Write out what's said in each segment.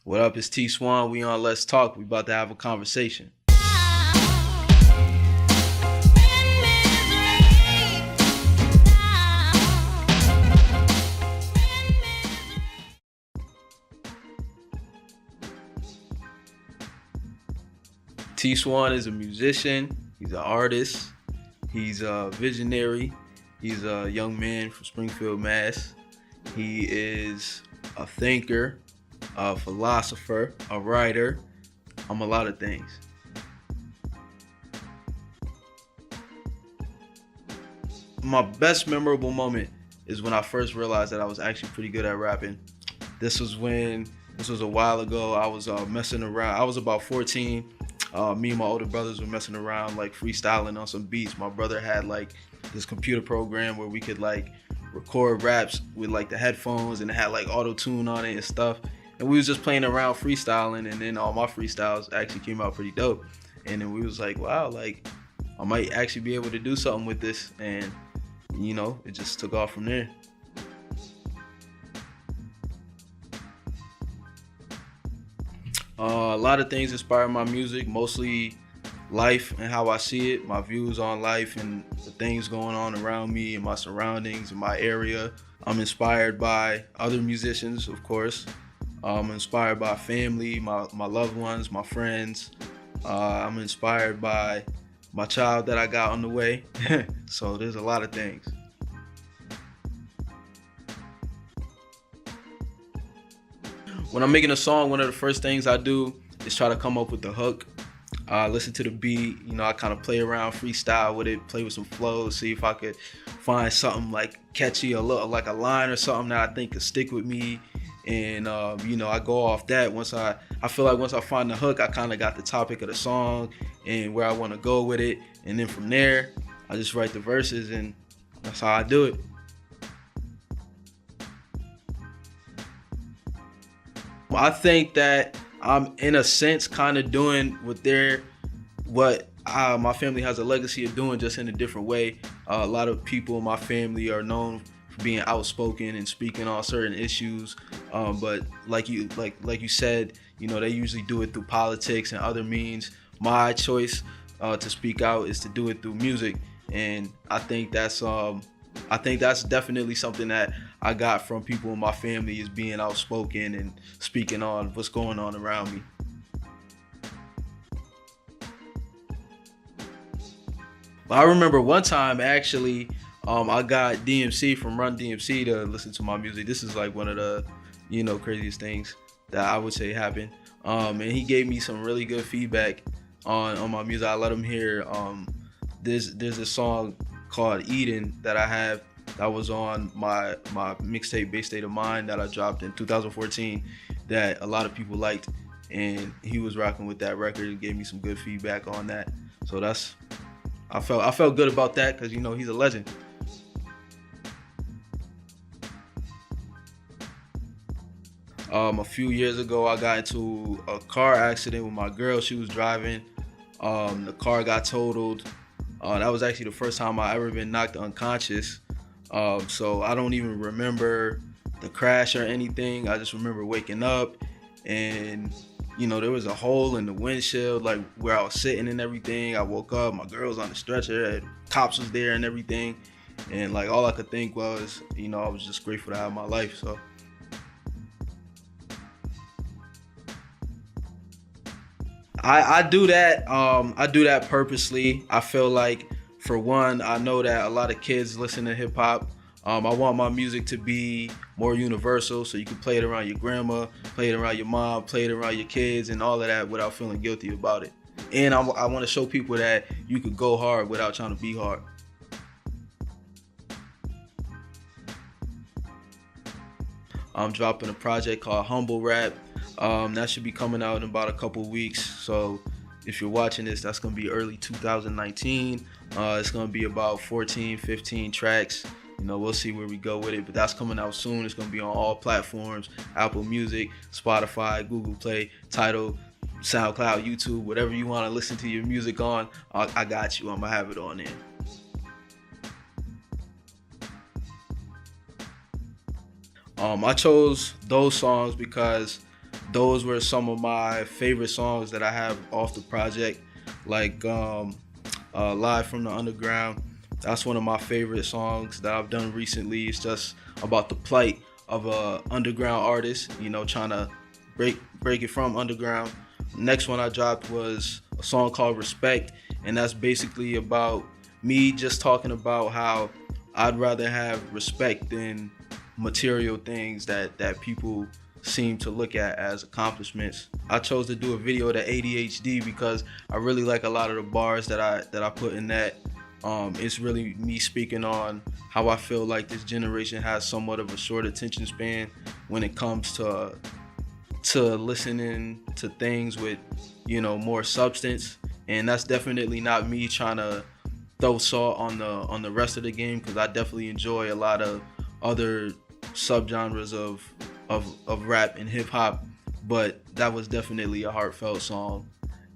What up? It's T Swan. We on Let's Talk. We about to have a conversation. T Swan is a musician. He's an artist. He's a visionary. He's a young man from Springfield, Mass. He is a thinker, a philosopher, a writer. I'm a lot of things. My best memorable moment is when I first realized that I was actually pretty good at rapping. This was a while ago. I was messing around. I was about 14. Me and my older brothers were messing around, like freestyling on some beats. My brother had like this computer program where we could like record raps with like the headphones, and it had like auto tune on it and stuff. And we was just playing around freestyling, and then all my freestyles actually came out pretty dope. And then we was like, wow, like I might actually be able to do something with this. And you know, it just took off from there. A lot of things inspire my music, mostly life and how I see it, my views on life and the things going on around me and my surroundings and my area. I'm inspired by other musicians, of course. I'm inspired by family, my loved ones, my friends. I'm inspired by my child that I got on the way. So there's a lot of things. When I'm making a song, one of the first things I do is try to come up with the hook. Listen to the beat, you know, I kind of play around, freestyle with it, play with some flows, see if I could find something like catchy or like a line or something that I think could stick with me. And you know, I go off that. I feel like once I find the hook, I kind of got the topic of the song and where I want to go with it. And then from there, I just write the verses, and that's how I do it. I think that I'm in a sense kind of doing what my family has a legacy of doing, just in a different way. A lot of people in my family are known for being outspoken and speaking on certain issues, but like you said, you know, they usually do it through politics and other means. My choice to speak out is to do it through music, and I think that's definitely something that I got from people in my family, is being outspoken and speaking on what's going on around me. But I remember one time actually, I got DMC from Run DMC to listen to my music. This is like one of the, you know, craziest things that I would say happened. And he gave me some really good feedback on my music. I let him hear there's a song called Eden that I have that was on my mixtape Base State of Mind that I dropped in 2014 that a lot of people liked, and he was rocking with that record and gave me some good feedback on that. So I felt good about that, because you know, he's a legend. A few years ago, I got into a car accident with my girl. She was driving. The car got totaled. That was actually the first time I ever been knocked unconscious. So I don't even remember the crash or anything. I just remember waking up, and you know, there was a hole in the windshield, like where I was sitting and everything. I woke up, my girl was on the stretcher, and cops was there and everything. And like, all I could think was, you know, I was just grateful to have my life. So I do that. I do that purposely. I feel like, for one, I know that a lot of kids listen to hip hop. I want my music to be more universal, so you can play it around your grandma, play it around your mom, play it around your kids, and all of that without feeling guilty about it. And I want to show people that you could go hard without trying to be hard. I'm dropping a project called Humble Rap. That should be coming out in about a couple weeks. So if you're watching this, that's going to be early 2019. It's going to be about 14, 15 tracks. You know, we'll see where we go with it, but that's coming out soon. It's going to be on all platforms: Apple Music, Spotify, Google Play, Tidal, SoundCloud, YouTube, whatever you want to listen to your music on. I got you. I'm going to have it on there. I chose those songs because those were some of my favorite songs that I have off the project, like Live from the Underground. That's one of my favorite songs that I've done recently. It's just about the plight of a underground artist, you know, trying to break it from underground. Next one I dropped was a song called Respect, and that's basically about me just talking about how I'd rather have respect than material things that people seem to look at as accomplishments. I chose to do a video to ADHD because I really like a lot of the bars that I put in that. It's really me speaking on how I feel like this generation has somewhat of a short attention span when it comes to listening to things with, you know, more substance. And that's definitely not me trying to throw salt on the rest of the game, because I definitely enjoy a lot of other subgenres of rap and hip hop, but that was definitely a heartfelt song.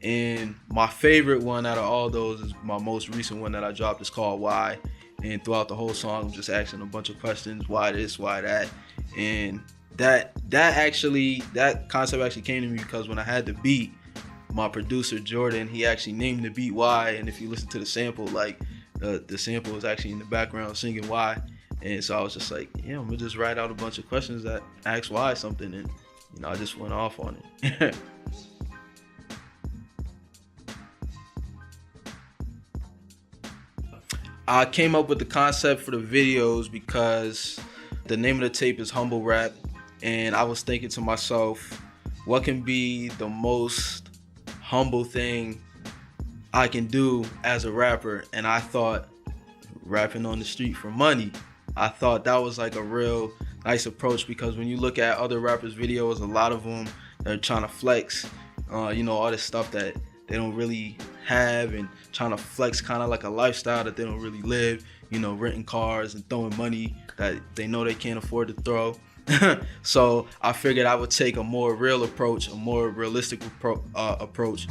And my favorite one out of all those is my most recent one that I dropped. It's called Why. And throughout the whole song, I'm just asking a bunch of questions. Why this? Why that? And that concept actually came to me because when I had the beat, my producer Jordan, he actually named the beat Why. And if you listen to the sample, like the sample is actually in the background singing Why. And so I was just like, yeah, I'm gonna just write out a bunch of questions that ask why something, and you know, I just went off on it. I came up with the concept for the videos because the name of the tape is Humble Rap, and I was thinking to myself, what can be the most humble thing I can do as a rapper? And I thought rapping on the street for money. I thought that was like a real nice approach, because when you look at other rappers' videos, a lot of them are trying to flex, you know, all this stuff that they don't really have, and trying to flex kind of like a lifestyle that they don't really live, you know, renting cars and throwing money that they know they can't afford to throw. So I figured I would take a more real approach, a more realistic approach.